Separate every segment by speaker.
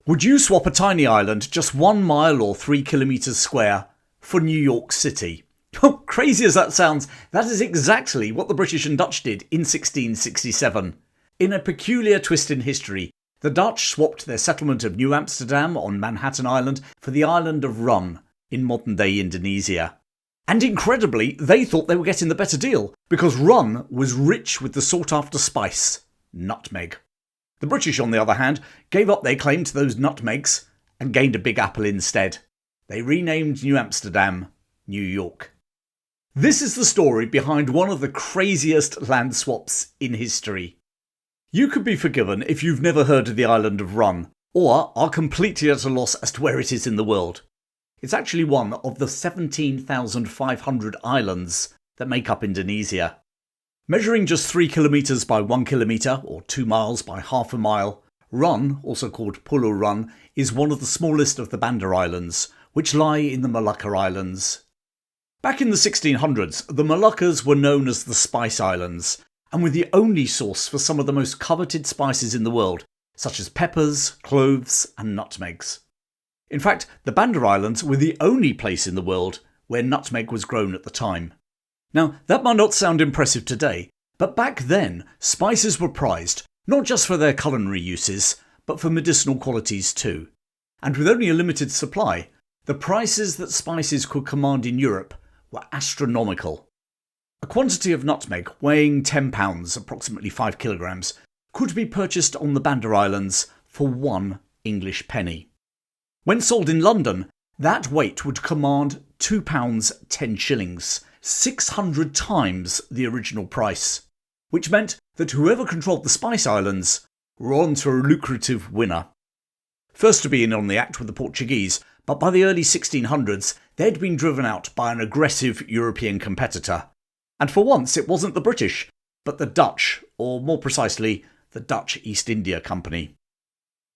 Speaker 1: Would you swap a tiny island just 1 mile or 3 kilometres square for New York City? Oh, crazy as that sounds, that is exactly what the British and Dutch did in 1667. In a peculiar twist in history, the Dutch swapped their settlement of New Amsterdam on Manhattan Island for the island of Run in modern-day Indonesia. And incredibly, they thought they were getting the better deal, because Run was rich with the sought-after spice, nutmeg. The British, on the other hand, gave up their claim to those nutmegs and gained a big apple instead. They renamed New Amsterdam New York. This is the story behind one of the craziest land swaps in history. You could be forgiven if you've never heard of the island of Run, or are completely at a loss as to where it is in the world. It's actually one of the 17,500 islands that make up Indonesia. Measuring just 3 kilometres by 1 kilometre, or 2 miles by half a mile, Run, also called Pulau Run, is one of the smallest of the Banda Islands, which lie in the Molucca Islands. Back in the 1600s, the Moluccas were known as the Spice Islands, and were the only source for some of the most coveted spices in the world, such as peppers, cloves, and nutmegs. In fact, the Banda Islands were the only place in the world where nutmeg was grown at the time. Now, that might not sound impressive today, but back then, spices were prized, not just for their culinary uses, but for medicinal qualities too. And with only a limited supply, the prices that spices could command in Europe were astronomical. A quantity of nutmeg weighing 10 pounds, approximately 5 kilograms, could be purchased on the Banda Islands for 1 English penny. When sold in London, that weight would command £2 10 shillings, 600 times the original price, which meant that whoever controlled the Spice Islands were on to a lucrative winner. First to be in on the act were the Portuguese, but by the early 1600s they'd been driven out by an aggressive European competitor. And for once it wasn't the British, but the Dutch, or more precisely, the Dutch East India Company.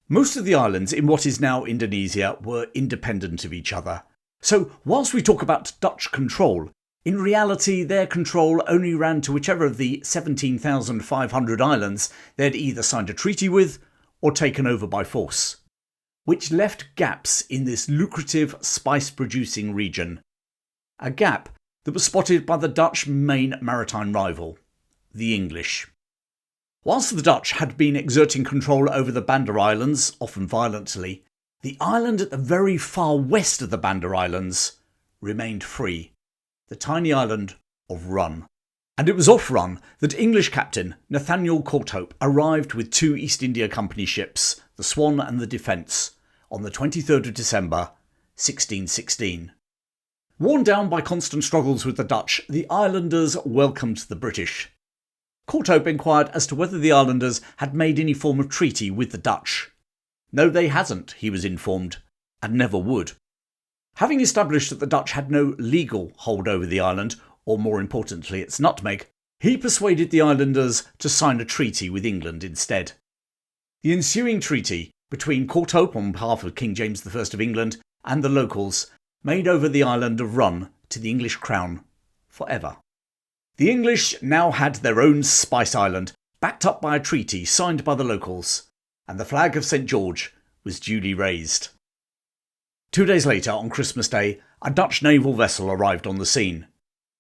Speaker 1: Most of the islands in what is now Indonesia were independent of each other. So whilst we talk about Dutch control, in reality their control only ran to whichever of the 17,500 islands they'd either signed a treaty with or taken over by force, which left gaps in this lucrative spice-producing region. A gap that was spotted by the Dutch main maritime rival, the English. Whilst the Dutch had been exerting control over the Banda Islands, often violently, the island at the very far west of the Banda Islands remained free, the tiny island of Run. And it was off Run that English captain Nathaniel Corthope arrived with 2 East India Company ships, the Swan and the Defence, on the 23rd of December, 1616. Worn down by constant struggles with the Dutch, the islanders welcomed the British. Courthope inquired as to whether the islanders had made any form of treaty with the Dutch. No, they hadn't, he was informed, and never would. Having established that the Dutch had no legal hold over the island, or more importantly its nutmeg, he persuaded the islanders to sign a treaty with England instead. The ensuing treaty between Courthope on behalf of King James I of England and the locals made over the island of Run to the English crown forever. The English now had their own Spice Island, backed up by a treaty signed by the locals, and the flag of St George was duly raised. 2 days later, on Christmas Day, a Dutch naval vessel arrived on the scene.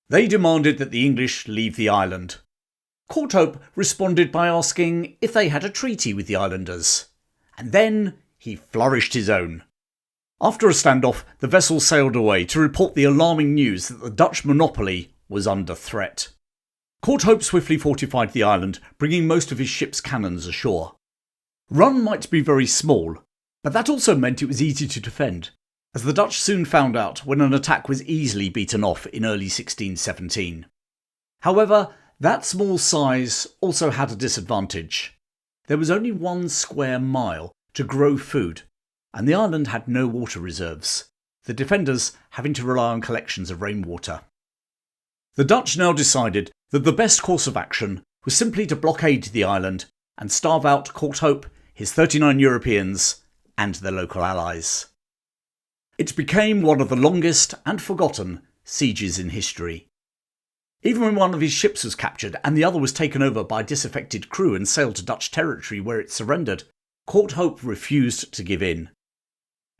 Speaker 1: They demanded that the English leave the island. Courthope responded by asking if they had a treaty with the islanders, and then he flourished his own. After a standoff, the vessel sailed away to report the alarming news that the Dutch monopoly was under threat. Courthope swiftly fortified the island, bringing most of his ship's cannons ashore. Run might be very small, but that also meant it was easy to defend, as the Dutch soon found out when an attack was easily beaten off in early 1617. However, that small size also had a disadvantage. There was only 1 square mile to grow food, and the island had no water reserves, the defenders having to rely on collections of rainwater. The Dutch now decided that the best course of action was simply to blockade the island and starve out Courthope, his 39 Europeans, and their local allies. It became one of the longest and forgotten sieges in history. Even when one of his ships was captured and the other was taken over by disaffected crew and sailed to Dutch territory where it surrendered, Courthope refused to give in.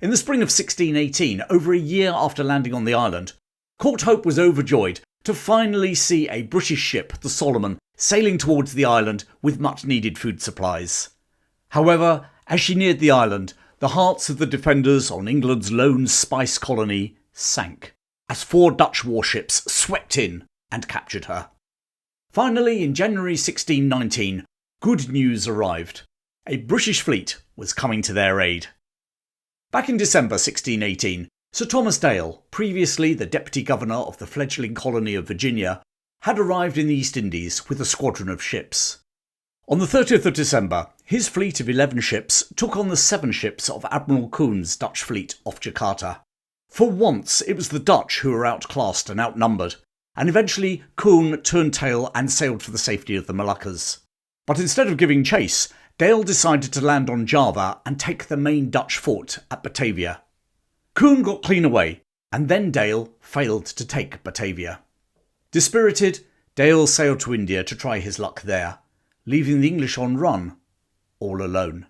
Speaker 1: In the spring of 1618, over a year after landing on the island, Courthope was overjoyed to finally see a British ship, the Solomon, sailing towards the island with much needed food supplies. However, as she neared the island, the hearts of the defenders on England's lone spice colony sank, as 4 Dutch warships swept in and captured her. Finally, in January 1619, good news arrived. A British fleet was coming to their aid. Back in December 1618, Sir Thomas Dale, previously the Deputy Governor of the fledgling colony of Virginia, had arrived in the East Indies with a squadron of ships. On the 30th of December, his fleet of 11 ships took on the 7 ships of Admiral Coen's Dutch fleet off Jakarta. For once, it was the Dutch who were outclassed and outnumbered, and eventually Coen turned tail and sailed for the safety of the Moluccas. But instead of giving chase, Dale decided to land on Java and take the main Dutch fort at Batavia. Coen got clean away, and then Dale failed to take Batavia. Dispirited, Dale sailed to India to try his luck there, leaving the English on run, all alone.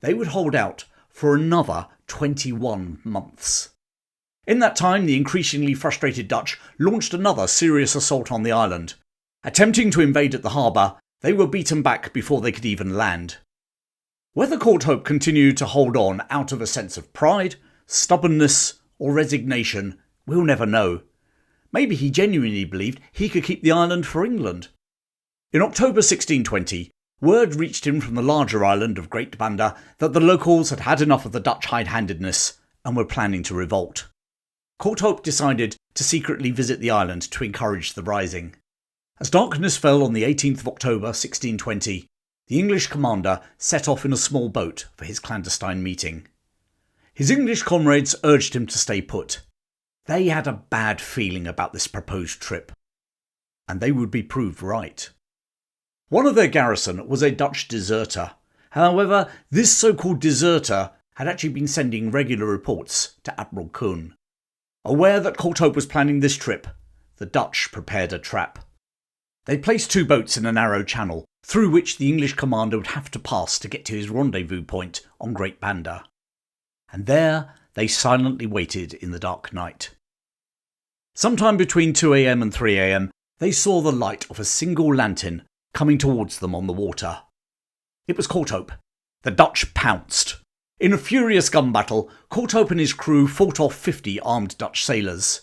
Speaker 1: They would hold out for another 21 months. In that time, the increasingly frustrated Dutch launched another serious assault on the island. Attempting to invade at the harbour, they were beaten back before they could even land. Whether Courthope continued to hold on out of a sense of pride, stubbornness, or resignation, we'll never know. Maybe he genuinely believed he could keep the island for England. In October 1620, word reached him from the larger island of Great Banda that the locals had had enough of the Dutch hide-handedness and were planning to revolt. Courthope decided to secretly visit the island to encourage the rising. As darkness fell on the 18th of October 1620, the English commander set off in a small boat for his clandestine meeting. His English comrades urged him to stay put. They had a bad feeling about this proposed trip, and they would be proved right. One of their garrison was a Dutch deserter. However, this so-called deserter had actually been sending regular reports to Admiral Coen. Aware that Courthope was planning this trip, the Dutch prepared a trap. They placed 2 boats in a narrow channel, through which the English commander would have to pass to get to his rendezvous point on Great Banda. And there they silently waited in the dark night. Sometime between 2 a.m. and 3 a.m, they saw the light of a single lantern coming towards them on the water. It was Courthope. The Dutch pounced. In a furious gun battle, Courthope and his crew fought off 50 armed Dutch sailors.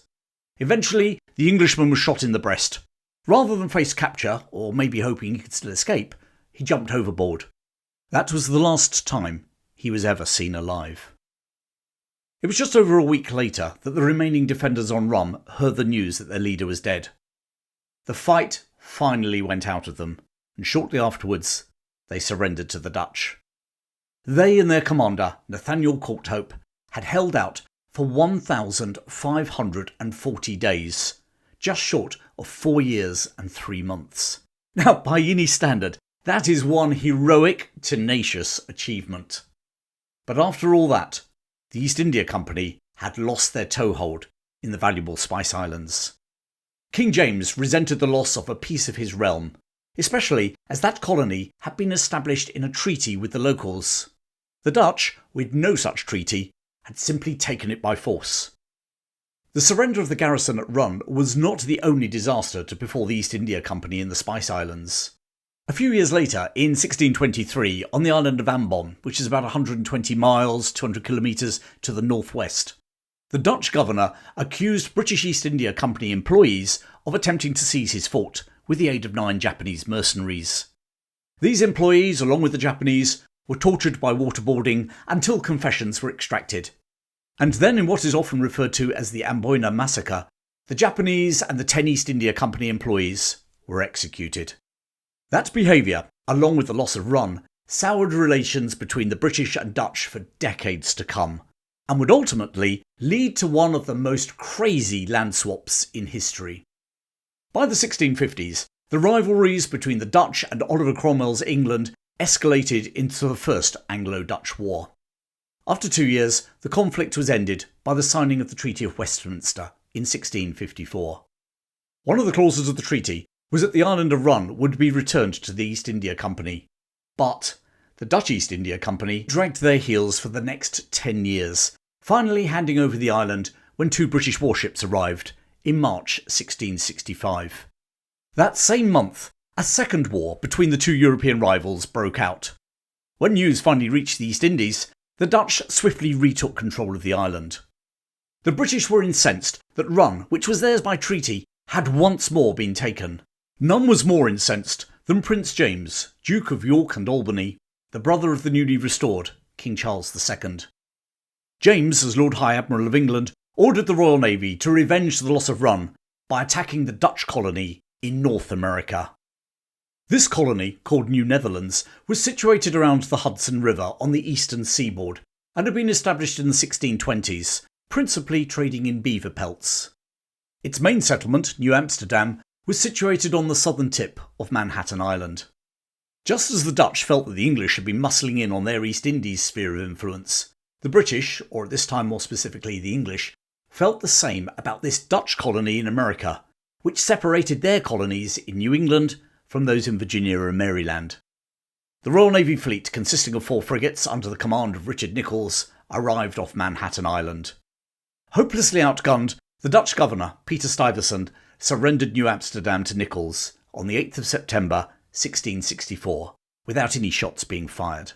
Speaker 1: Eventually, the Englishman was shot in the breast. Rather than face capture, or maybe hoping he could still escape, he jumped overboard. That was the last time he was ever seen alive. It was just over a week later that the remaining defenders on Rum heard the news that their leader was dead. The fight finally went out of them, and shortly afterwards they surrendered to the Dutch. They and their commander, Nathaniel Corthope, had held out for 1,540 days, just short of 4 years and 3 months. Now, by any standard, that is one heroic, tenacious achievement. But after all that, the East India Company had lost their toehold in the valuable Spice Islands. King James resented the loss of a piece of his realm, especially as that colony had been established in a treaty with the locals. The Dutch, with no such treaty, had simply taken it by force. The surrender of the garrison at Run was not the only disaster to befall the East India Company in the Spice Islands. A few years later, in 1623, on the island of Ambon, which is about 120 miles, 200 kilometres to the northwest, the Dutch governor accused British East India Company employees of attempting to seize his fort with the aid of 9 Japanese mercenaries. These employees, along with the Japanese, were tortured by waterboarding until confessions were extracted. And then, in what is often referred to as the Amboina massacre, the Japanese and the 10 East India Company employees were executed. That behaviour, along with the loss of Run, soured relations between the British and Dutch for decades to come, and would ultimately lead to one of the most crazy land swaps in history. By the 1650s, the rivalries between the Dutch and Oliver Cromwell's England escalated into the First Anglo-Dutch War. After 2 years, the conflict was ended by the signing of the Treaty of Westminster in 1654. One of the clauses of the treaty was that the island of Run would be returned to the East India Company. But the Dutch East India Company dragged their heels for the next 10 years, finally handing over the island when 2 British warships arrived in March 1665. That same month, a second war between the 2 European rivals broke out. When news finally reached the East Indies, the Dutch swiftly retook control of the island. The British were incensed that Run, which was theirs by treaty, had once more been taken. None was more incensed than Prince James, Duke of York and Albany, the brother of the newly restored King Charles II. James, as Lord High Admiral of England, ordered the Royal Navy to revenge the loss of Run by attacking the Dutch colony in North America. This colony, called New Netherlands, was situated around the Hudson River on the eastern seaboard and had been established in the 1620s, principally trading in beaver pelts. Its main settlement, New Amsterdam, was situated on the southern tip of Manhattan Island. Just as the Dutch felt that the English had been muscling in on their East Indies sphere of influence, the British, or at this time more specifically the English, felt the same about this Dutch colony in America, which separated their colonies in New England from those in Virginia and Maryland. The Royal Navy fleet, consisting of 4 frigates under the command of Richard Nicolls, arrived off Manhattan Island. Hopelessly outgunned, the Dutch governor, Peter Stuyvesant, surrendered New Amsterdam to Nicolls on the 8th of September 1664, without any shots being fired.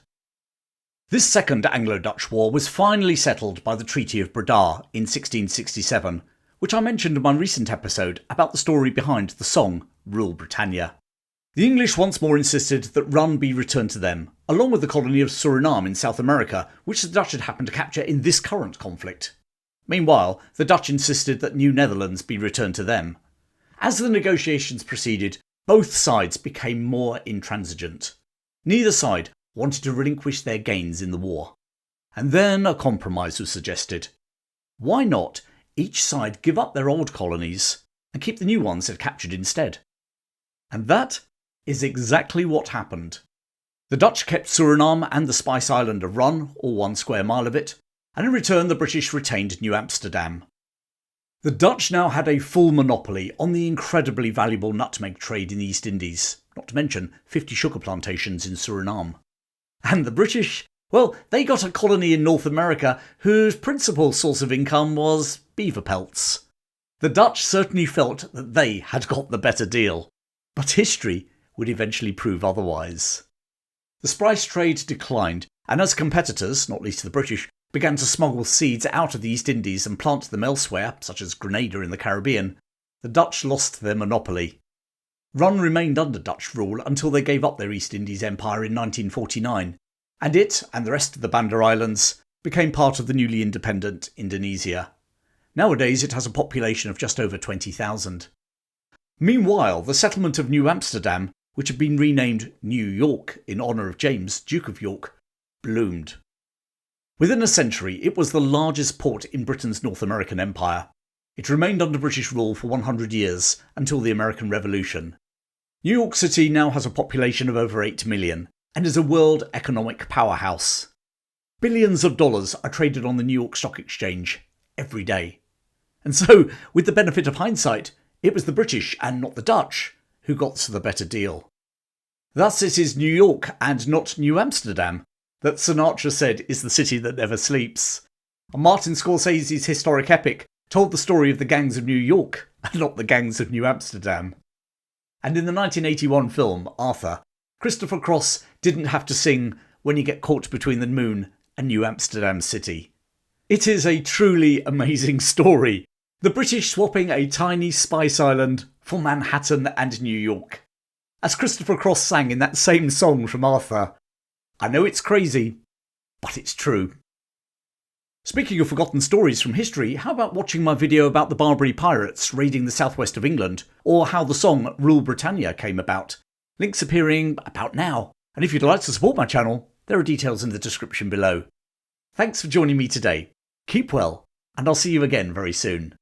Speaker 1: This second Anglo-Dutch war was finally settled by the Treaty of Breda in 1667, which I mentioned in my recent episode about the story behind the song Rule Britannia. The English once more insisted that Run be returned to them, along with the colony of Suriname in South America, which the Dutch had happened to capture in this current conflict. Meanwhile, the Dutch insisted that New Netherlands be returned to them. As the negotiations proceeded, both sides became more intransigent. Neither side wanted to relinquish their gains in the war. And then a compromise was suggested. Why not each side give up their old colonies and keep the new ones they'd captured instead? And that is exactly what happened. The Dutch kept Suriname and the Spice Island of Run, all 1 square mile of it, and in return the British retained New Amsterdam. The Dutch now had a full monopoly on the incredibly valuable nutmeg trade in the East Indies, not to mention 50 sugar plantations in Suriname. And the British, well, they got a colony in North America whose principal source of income was beaver pelts. The Dutch certainly felt that they had got the better deal, but history would eventually prove otherwise. The spice trade declined, and as competitors, not least the British, began to smuggle seeds out of the East Indies and plant them elsewhere, such as Grenada in the Caribbean, the Dutch lost their monopoly. Run remained under Dutch rule until they gave up their East Indies empire in 1949, and it, and the rest of the Banda Islands, became part of the newly independent Indonesia. Nowadays it has a population of just over 20,000. Meanwhile, the settlement of New Amsterdam, which had been renamed New York in honour of James, Duke of York, bloomed. Within a century, it was the largest port in Britain's North American empire. It remained under British rule for 100 years, until the American Revolution. New York City now has a population of over 8 million, and is a world economic powerhouse. Billions of dollars are traded on the New York Stock Exchange every day. And so, with the benefit of hindsight, it was the British and not the Dutch who got the better deal. Thus it is New York and not New Amsterdam that Sinatra said is the city that never sleeps. And Martin Scorsese's historic epic told the story of the gangs of New York and not the gangs of New Amsterdam. And in the 1981 film Arthur, Christopher Cross didn't have to sing When You Get Caught Between the Moon and New Amsterdam City. It is a truly amazing story. The British swapping a tiny spice island for Manhattan and New York. As Christopher Cross sang in that same song from Arthur, I know it's crazy, but it's true. Speaking of forgotten stories from history, how about watching my video about the Barbary pirates raiding the southwest of England, or how the song Rule Britannia came about? Links appearing about now, and if you'd like to support my channel, there are details in the description below. Thanks for joining me today. Keep well, and I'll see you again very soon.